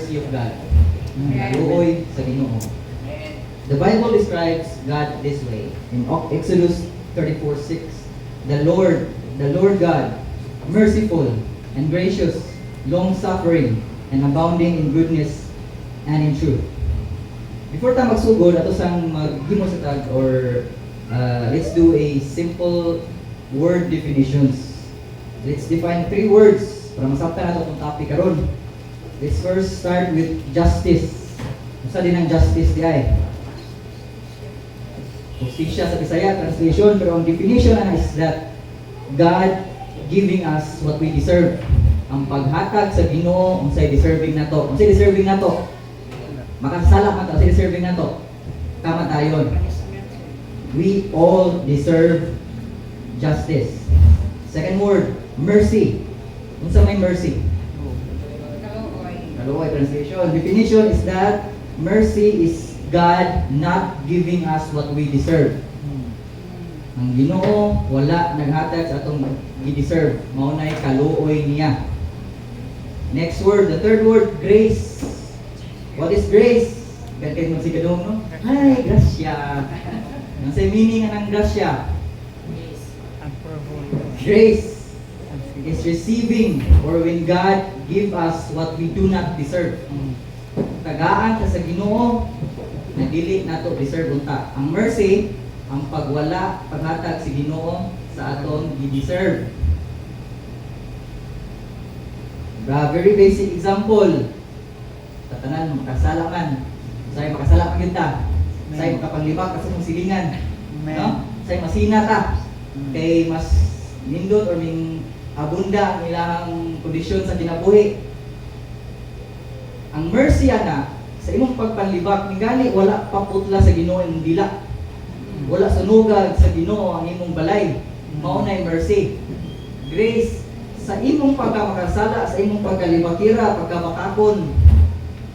mercy of God. Kaluoy sa Ginoo. The Bible describes God this way. In Exodus 34:6, the Lord God, merciful and gracious, long-suffering, and abounding in goodness and in truth. Before tayo magsugod, ato sang maghimo sa tag, or let's do a simple word definitions. Let's define 3 words para masabtan nato itong topic karon. Let's first start with justice. Usa din ang justice di ay. Justisya sa Bisaya translation, pero ang definition is that God giving us what we deserve. Ang paghatag sa Ginoo unsay deserving nato. Unsay deserving nato? Makasala man ta, unsay deserving nato? Kamatayon. We all deserve justice. Second word, mercy. Unsa may mercy? Kaluoy translation. Definition is that mercy is God not giving us what we deserve. Ang Ginoo wala naghatag sa atong i-deserve. Mao nay kaluoy niya. Next word, the third word, grace. What is grace? Kaya mo si kadong, no? Ay, grasya. Ang say meaning ng grasya? Grace is receiving, or when God give us what we do not deserve. Tagaan ta sa Ginoo na dili nato deserve unta. Ang mercy, ang pagwala paghatag si Ginoo sa aton gi-deserve. Very basic example. Tatanan makasala man. Say makasala pa gyud ta. Say makapanglibak sa imong silingan. No? Say masina ta. Kay mas nindot or ming abunda ang ilang kondisyon sa kinabuhi. Ang mercy ana sa imong pagpanlibak ningani wala paputla sa Ginoo imong dila. Wala sunugag sa Ginoo ang imong balay. Mao nay mercy. Grace sa imong pagkamakasala, sa imong pagkalibakira, pagkamakakon,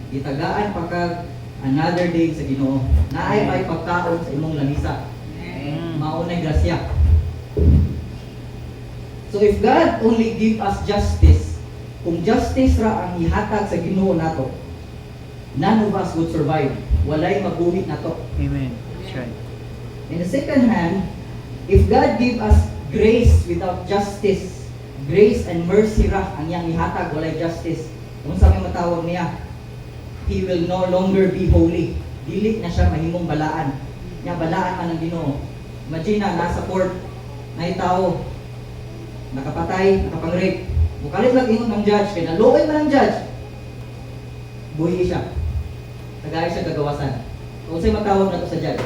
itagaan pagka another day sa Ginoo. Naay may pagkaon sa imong lamisa. Mao nay grasya. So if God only give us justice, kung justice ra ang ihatag sa Ginoo nato, none of us would survive. Walay mabuhi nato. Amen. That's right. In the second hand, if God give us grace without justice, grace and mercy ra ang iyang ihatag, walay justice, kung sa may matawag niya, He will no longer be holy. Dili na siya mahimong balaan. Niya balaan man ang Ginoo. Imagine na, nasa court, na tao, nakapatay, nakapang-rape. Mukalit lang ingon ng judge, kaya naluoy man ang judge, buhi siya. Tagay siya gagawasan. Kung sa'yo matawag na to sa judge,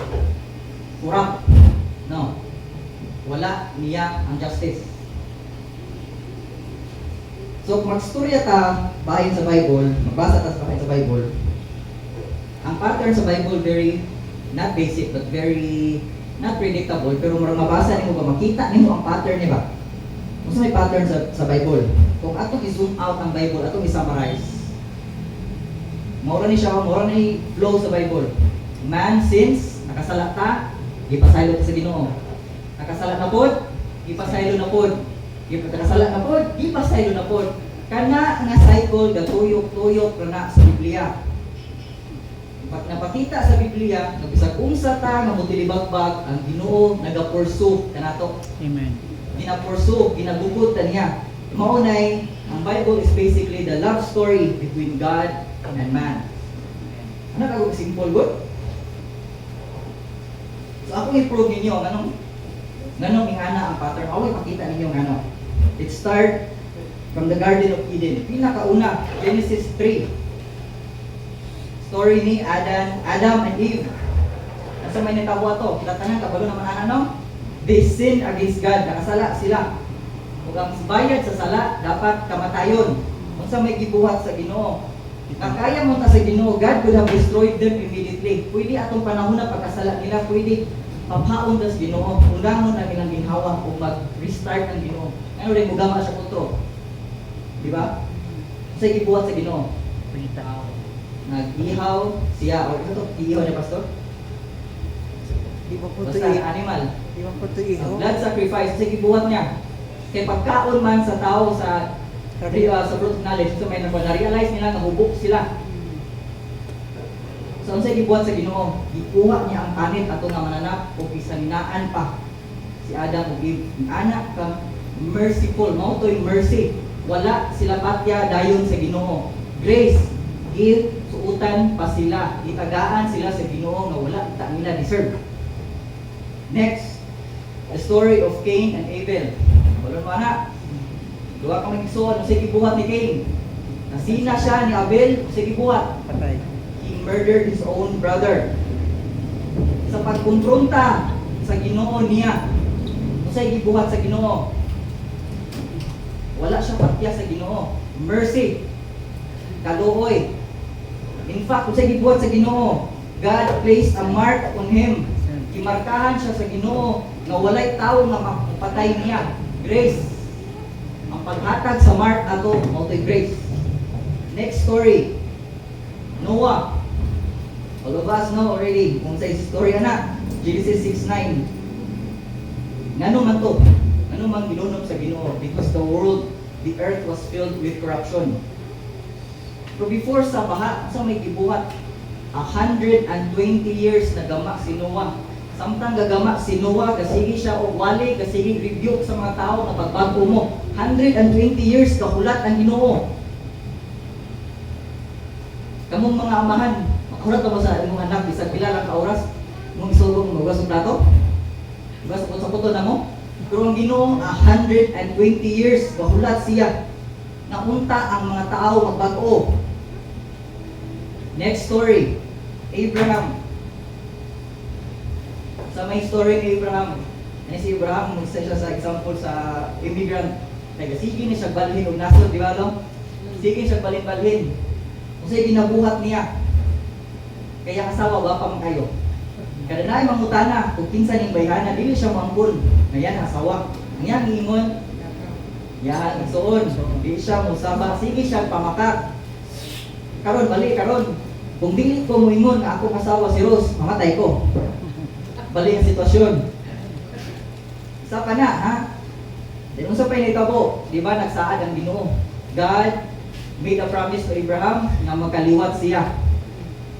corrupt. No. Wala niya ang justice. So, kung magstorya ta bahin sa Bible, magbasa ta bahin sa Bible, ang pattern sa Bible very, not basic, but very, not predictable, pero marang mabasa nimo ba, makita nimo ang pattern niya ba? Kung sa may pattern sa Bible, kung atong i-zoom out ang Bible, atong i-summarize, maura ni siya, maura ni flow sa Bible. Man sins, nakasala ta, ipasaylo ta sa Ginoo. Nakasala na pod, ipasaylo na pod. Nakasala na pod, ipasaylo na pod. Kana nga cycle gatuyok-tuyok na sa Biblia. Pag napakita sa Biblia, nabisag unsa ta nga motilibag-bag, ang Ginoo naga-pursue kanato. Amen. Gina-pursue, ginagugot ta niya. Maunay, ang Bible is basically the love story between God and man. Ano ka simple good? So ako i-prove ninyo nganong ingana ang pattern. Ako ipakita ninyo ngano. It start from the Garden of Eden. Pinakauna, Genesis 3. Story ni Adam and Eve. Nasa may nitawa to, kilatanan kabalo naman ano? They sin against God, nakasala sila. Kung ang bayad sa sala, dapat kamatayon. Kung sa may gibuhat sa Ginoo, nakaya mo ta sa Ginoo, God could have destroyed them immediately. Pwede atong panahon na pagkasala nila, pwede papaon das Ginoo, undangon ang ilang ginhawa kung mag-restart ang Ginoo. Ano rin mugama sa kontro? Di ba? Sa gibuhat sa Ginoo. Nag-ihaw siya, o ito to, iihaw niya pastor? Di ba po Basta animal. Di ba po ito iho? Blood sacrifice, sa gibuhat niya. Kaya pagkaon man sa tao sa fruit of knowledge, so may na-realize nila, nahubok sila. So unsay gibuhat sa Ginoo? Gikuha niya ang kanit ato nga mananap o gisaninaan pa si Adam ug Eve. Anak ka merciful, mao toy mercy. Wala sila patya dayon sa Ginoo. Grace, give, suutan pa sila. Itagaan sila sa Ginoo nga wala ta nila deserve. Next, the story of Cain and Abel. Wala mo na. Duha ka magigsuon, unsay gibuhat ni Cain? Nasina siya ni Abel, unsay gibuhat? Patay. He murdered his own brother. Sa pagkonfronta sa Ginoo niya, unsay gibuhat sa Ginoo? Wala siya patya sa Ginoo. Mercy. Kaluoy. In fact, unsay gibuhat sa Ginoo? God placed a mark on him. Imarkahan siya sa Ginoo nga walay tawo nga mapatay niya. Grace. Ang paghatag sa mark ato mao toy grace. Next story. Noah. All of us know already kung sa istorya na. Genesis 6:9. Ngano man to? Ano man ginunom sa Ginoo? Because the earth was filled with corruption. So before sa baha, sa may gibuhat 120 years nagama si Noah. Samtang gagama si Noah, kasigi siya o wali, kasigi rebuke sa mga tao na pagbago mo. 120 years kahulat ang Ginoo. Kamong mga amahan, makahulat ka mo sa imong anak, bisag pila lang ka oras, mong isulong magugas ng plato? Magugas sa puto na mo? Pero ang Ginoo, 120 years kahulat siya. Naunta ang mga tao magbago. Next story, Abraham. Sa may story ni Abraham, ano si Abraham, isa siya sa example sa immigrant. Sige na siya balhin o nasod, di ba alam? Sige siya balhin-balhin. Kasi ginabuhat niya. Kaya asawa, wapa man kayo. Kada na ay mangutana, kung kinsa ning bayhana, dili siya mangkul. Ngayon, asawa. Ngayon, ingon. Yan, igsoon. Dili siya musaba. Sige siya pamakat. Karon, bali, karon. Kung dili ko mo ingon, ako asawa si Rose, mamatay ko. Bali ang sitwasyon. Isa pa na, ha? Then, unsa pa yung itabo? Di ba, nagsaad ang Ginoo. God made a promise to Abraham na magkaliwat siya.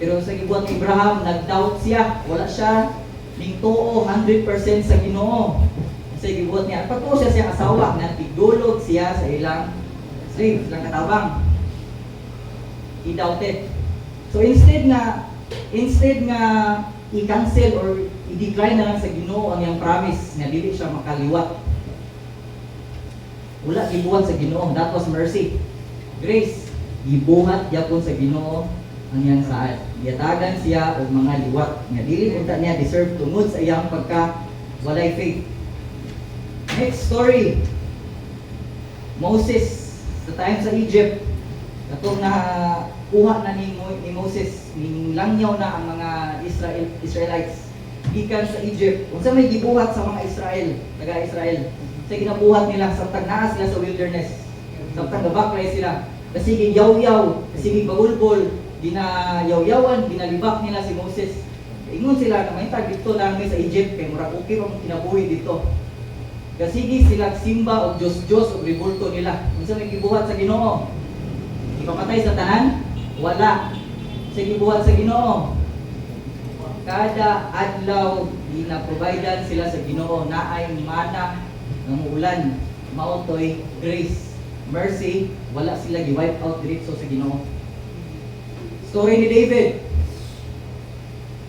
Pero sa gibuhat ni Abraham, nag-doubt siya. Wala siya ning tuo 100% sa Ginoo. Sa gibuhat niya, patuo siya siyang asawa na tigulog siya sa ilang slave, ilang katabang. He doubted. So instead nga i-cancel or i-decline na lang sa Ginoo ang iyang promise na dili siya makaliwat. Wala gibuhat sa Ginoo. That was mercy. Grace, gibuhat gyapon sa Ginoo ang iyang saad. Giyatagan siya og mga liwat nga dili unta niya deserve tungod sa iyang pagka walay faith. Next story. Moses sa time sa Egypt, katong na kuha na ni Moses, ning langyaw na ang mga Israelites gikan sa Egypt. Unsa may gibuhat sa mga taga-Israel? Sa ginabuhat nila samtang naa sila sa wilderness. Samtang gabaklay sila. Kasi yaw-yaw, kasi bagulbol, ginayaw-yawan, ginalibak nila si Moses. Ingon sila na may dito namin sa Egypt kay murag okay pa mong kinabuhi dito. Kasigi sila simba og Diyos og ribulto nila. Unsa may gibuhat sa Ginoo? Ipapatay sa tanan? Wala. Sa gibuhat sa Ginoo. Kada adlaw gina-providean sila sa Ginoo naay mana nga muulan. Mao toy grace, mercy, wala sila gi-wipe out diretso sa Ginoo. Story ni David.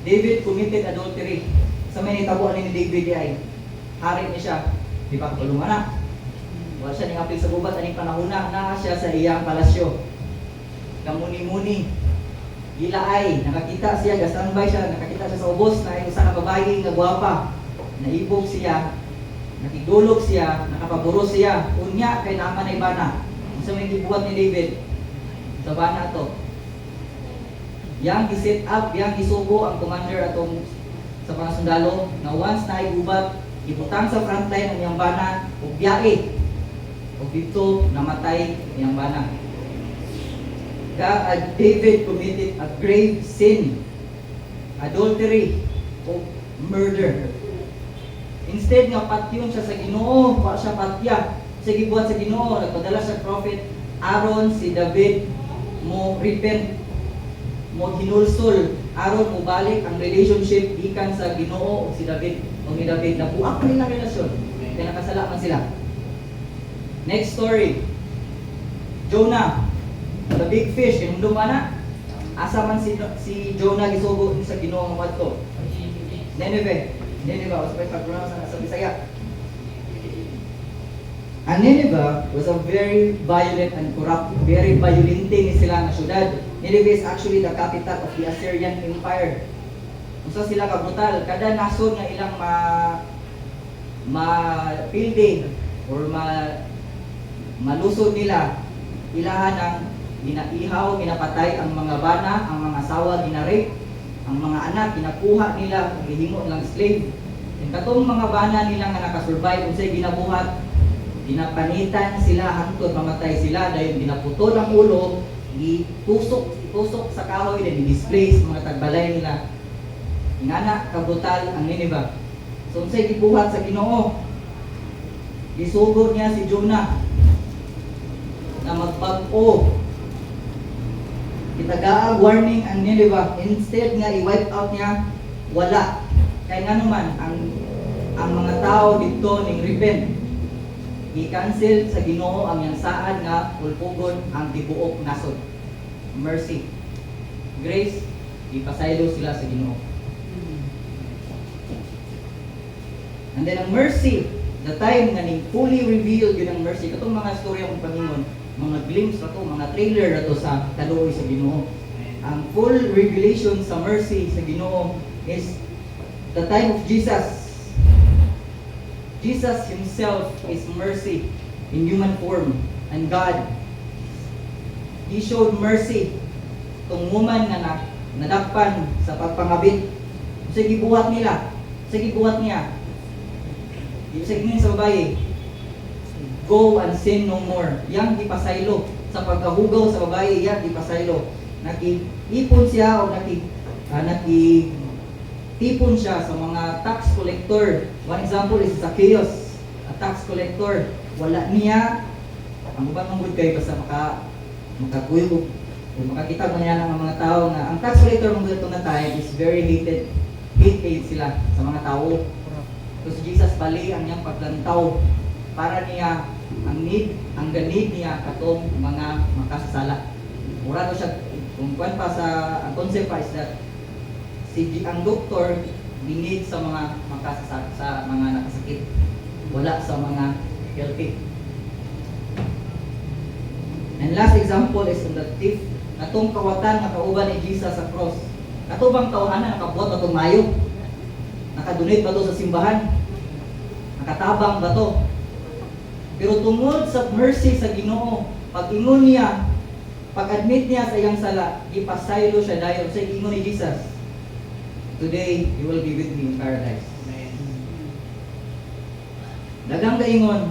David committed adultery. Sa may nitabo ni David ay hari ni siya. Di ba, tulungan na. Wala siya ning apil sa gubat, aning panahuna na siya sa iyang palasyo. Kamuni-muni. Gilaay, nakakita siya, gastanbay siya, nakakita siya sa ubos na ay usa ka babae nga gwapa. Naibog siya, nakigulog siya, nakapaburo siya. Unya kay naman ay bana. Sa may gibuhat ni David, sa bana to. Yang gi-set up, yang gisugo ang commander atong sa mga sundalo na once na ay gubat, ibutang sa frontline ang iyang bana o biyae o dito namatay iyang bana. David committed a grave sin, adultery o murder. Instead nga patyon siya sa Ginoo, pa siya patya sa gibuhat sa Ginoo, nagpadala sa prophet Aaron si David mo repent, mo hinulsol aron mobalik ang relationship gikan sa Ginoo ug si David o ni David na buak nila relasyon kaya nakasala man sila. Next story. Jonah, the big fish, hinumdum na. Asa man si Jonah gisugo sa Ginoo nga wadto. Nineveh, usapay pag-pronounce sa Bisaya. And Nineveh was a very violent and corrupt, very violente ni sila nga syudad. Nineveh is actually the capital of the Assyrian Empire. Unsa sila ka brutal, kada nasod nga ilang ma-pilde or malusod nila, ilahan ang ginaihaw, ginapatay ang mga bana, ang mga asawa ginarape, ang mga anak ginakuha nila, gihimo nilang slave. And katong mga bana nila nga nakasurvive unsay ginabuhat, ginapanitan sila hangtod mamatay sila dahil ginaputol ang ulo, itusok sa kahoy then i-displace mga tagbalay nila. Ingana kabrutal ang Nineveh. So unsay gibuhat sa Ginoo? Gisugod niya si Jonah na magbag-o. Itagaag warning ang Nineveh. Instead nga i-wipe out niya, wala. Kaya nga naman ang mga tao dito ning repent. I-cancel sa Ginoo ang yang saad nga ulpugon ang tibuok nasod. Mercy. Grace, ipasaylo sila sa Ginoo. And then ang mercy, the time nga ning fully revealed yun ang mercy. Katong mga storya kong Panginoon, mga glimpse na to, mga trailer na to sa kaluoy sa Ginoo. Ang full revelation sa mercy sa Ginoo is the time of Jesus. Jesus himself is mercy in human form and God. He showed mercy tong woman nga nadakpan sa pagpangabit. Sige buhat nila. Sige buhat niya. Sige sa babae. Go and sin no more. Yang gipasaylo sa pagkahugaw sa babae, yang gipasaylo. Naki-ipon siya o tipon siya sa mga tax collector. One example is Zacchaeus, a tax collector. Wala niya, ang uban mong good kayo basta makakuyog o makakita mo niya ng mga tao na ang tax collector mong ito na time is very hated. Hate sila sa mga tao. So si Jesus bali ang niyang paglantaw para niya ang ganid niya katong mga makasasala. Mura siya, kung kuwan pa sa ang concept pa is that ang doktor dinid sa mga sa mga nakasakit, wala sa mga healthy. And last example is on the thief, atong kawatan nga kauban ni Jesus sa cross. Ato bang tawanan nakabuhat atong mayo? Nakadonate ba to sa simbahan? Nakatabang ba to? Pero tungod sa mercy sa Ginoo, pag-ingon niya, pag-admit niya sa iyang sala, ipasaylo siya dayon sa ingon ni Jesus. Today, you will be with me in paradise. Dagang kaingon,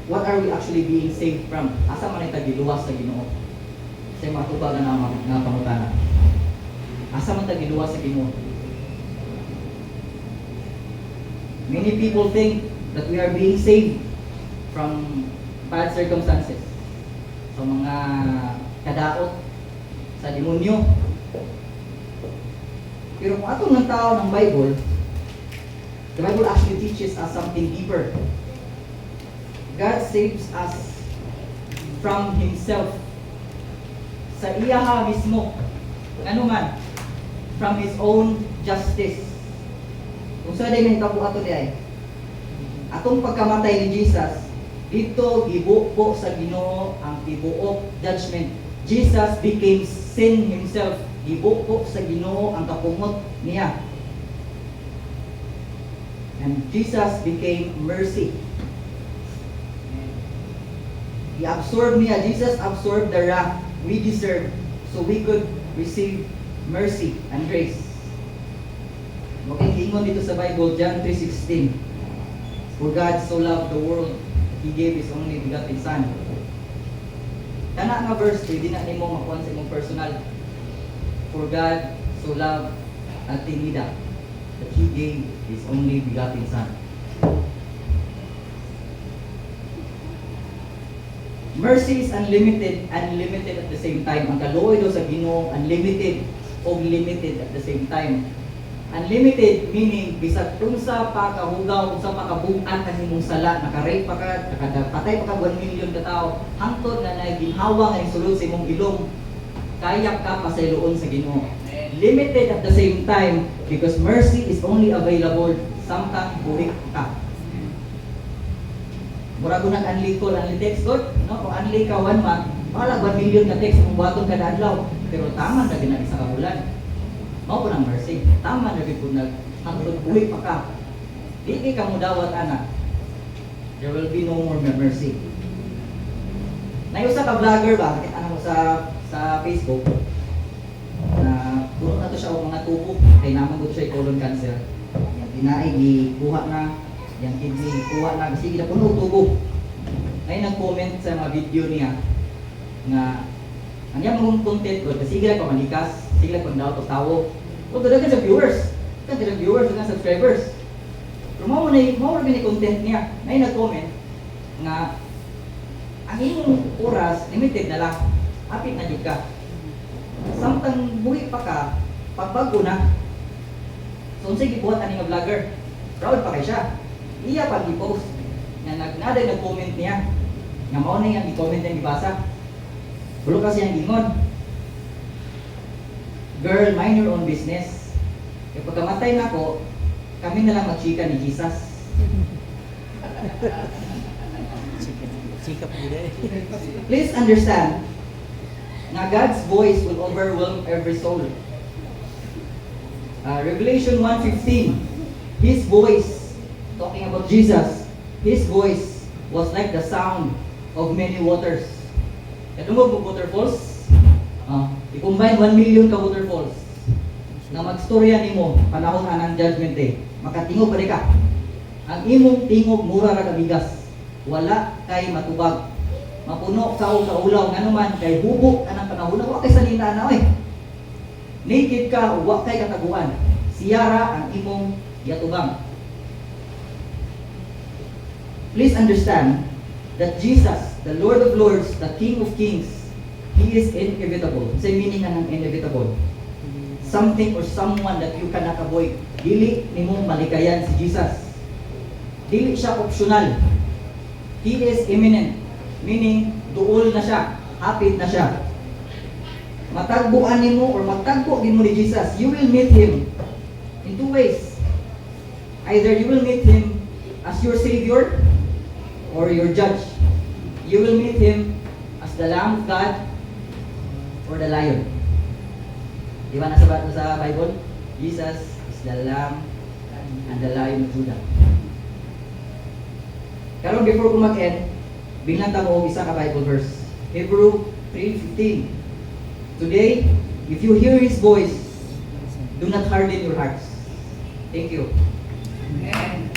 what are we actually being saved from? Asa man ita giluwas sa Ginoo? Sa matuba na pangutana. Asa man ta giluwas sa Ginoo? Many people think that we are being saved from bad circumstances. Sa mga kadaot, sa demonyo. Pero kung atong ng tao ng Bible, the Bible actually teaches us something deeper. God saves us from Himself. Sa iyaha mismo. Ano man? From His own justice. Kung sa day nahitabo ato di ay, atong pagkamatay ni Jesus, dito gibuo sa Ginoo ang tibuok judgment. Jesus became sin Himself. Gibuo sa Ginoo ang kapungot niya. And Jesus became mercy. He absorbed niya. Jesus absorbed the wrath we deserve so we could receive mercy and grace. Okay, hingon dito sa Bible, John 3:16. For God so loved the world, He gave His only begotten Son. Kana nga verse, pwede na nimo makuha sa imong personal. For God so loved at tinida that He gave His only begotten Son. Mercy is unlimited, unlimited at the same time. Ang kaluoy daw sa Ginoo, unlimited o limited at the same time. Unlimited meaning bisag unsa pa kahugaw, unsa pa kabugat ang imong sala, naka-rape pa ka, nakapatay pa ka 1 million ka tao, hangtod na naginhawa nga sulod sa imong ilong, kaya ka pasayloon sa Ginoo. Limited at the same time because mercy is only available samtang buhi ka. Mura ko nang unli call, unli text God, no? Kung unli ka 1 month, wala 1 million ka text kung buhaton kada adlaw. Pero tama na gina isa ka bulan. Mao ko ng mercy. Tama na gid kun hangtod buhi pa ka. Dili ka mo dawat ana. There will be no more mercy. Nayusa ka vlogger ba? Nakita mo sa Facebook na puro na to siya og mga tubo kay naman ko siya colon cancer. Yang tinaay gikuha na, yang kidney kuha na sige na puno tubo. Ngay nag-comment sa mga video niya nga ang iyang content ko kasi sige lang pamalikas, sige lang pang daw to tawo. O daghan sa viewers, daghan sa subscribers. Pero mao ni content niya. Ngay nag-comment nga ang imong oras limited na lang. Apit na jud ka. Samtang buhi pa ka, pagbago na. So unsay gibuhat ani nga vlogger? Proud pa kay siya. Iya pa gi-post na nag-comment niya. Nga mao na yang i-comment niya gibasa. Bulo kasi ang ingon. Girl, mind your own business. Kaya pagkamatay na ako, kami na lang magchika ni Jesus. Sikap nila eh. Please understand na God's voice will overwhelm every soul. Revelation 1:15, His voice, talking about Jesus, His voice was like the sound of many waters. Kadungog mo waterfalls, i-combine 1 million ka waterfalls na magstorya nimo panahon anang judgment day. Makatingog pa ka. Ang imong tingog mura ra ka bigas. Wala kay matubag. Mapuno sa ulaw nganuman kay hubog anang panahon wa kay salita na oy. Naked ka wa kay kataguan. Siyara ang imong yatubang. Please understand that Jesus, the Lord of Lords, the King of Kings, He is inevitable. Sa meaning ng inevitable. Something or someone that you cannot avoid. Dili nimo malikayan si Jesus. Dili siya optional. He is imminent. Meaning, duol na siya. Hapit na siya. Matagbuan nimo or magtagbo din mo ni Jesus. You will meet Him in 2 ways. Either you will meet Him as your Savior or your Judge. You will meet Him as the Lamb of God or the Lion. Di ba nasa Bible? Jesus is the Lamb and the Lion of Judah. Karon before ko mag-end, biglang tamo isa ka Bible verse. Hebrew 3:15. Today, if you hear His voice, do not harden your hearts. Thank you. Amen.